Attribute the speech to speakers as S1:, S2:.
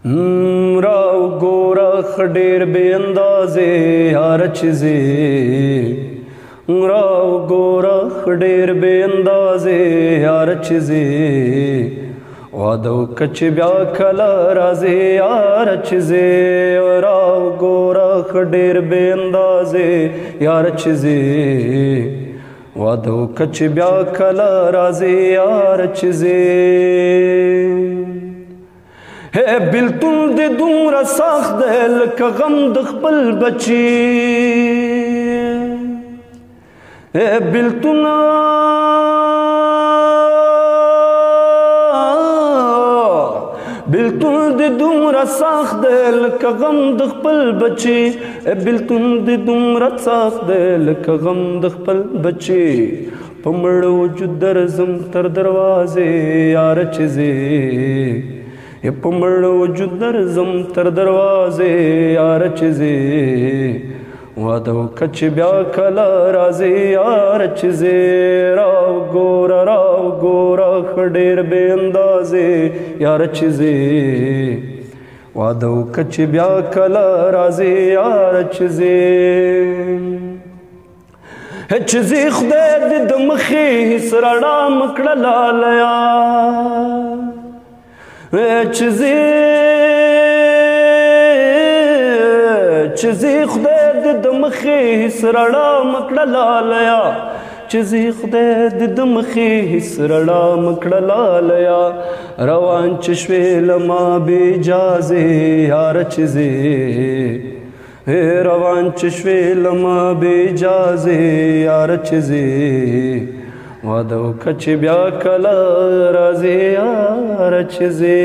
S1: راو ګوره ښه ډېر بې اندازې هره چیزې راو ګوره ښه ډېر بې اندازې هره چیزې واده وکړه چې بیا کله راځې یاره چیزې راو ګوره ښه ډېر بې اندازې یاره چیزې واده وکړه چې بیا کله راځې یاره چیزې بلتون دې دومره سخت دی لکه غم د خپل بچي بلتون دې دومره سخت دی لکه غم د خپل بچي بلتون دې دومره سخت دی لکه غم د خپل بچي په مړ وجود درځم تر دروازې یاره چیزې په مړ وجود درځم تر دروازې یاره چیزې واده وکړه چې بیا کله راځې یاره چیزې راو ګوره ښه ډېر بې اندازې یاره چیزې واده وکړه چې بیا کله راځې یاره چیزې چیزې خدای دې د مخې هېڅ رڼا مه کړه لالیا چیزې خدای دې د مخې هېڅ رڼا مه کړه لالیا چیزې خدای دې د مخې هېڅ رڼا مه کړه لالیا روان چې شوې له ما بې اجازې یاره چیزې روان چې شوې له ما بې اجازې یاره چیزې واده وکړه چې بیا کله راځې یاره چیزې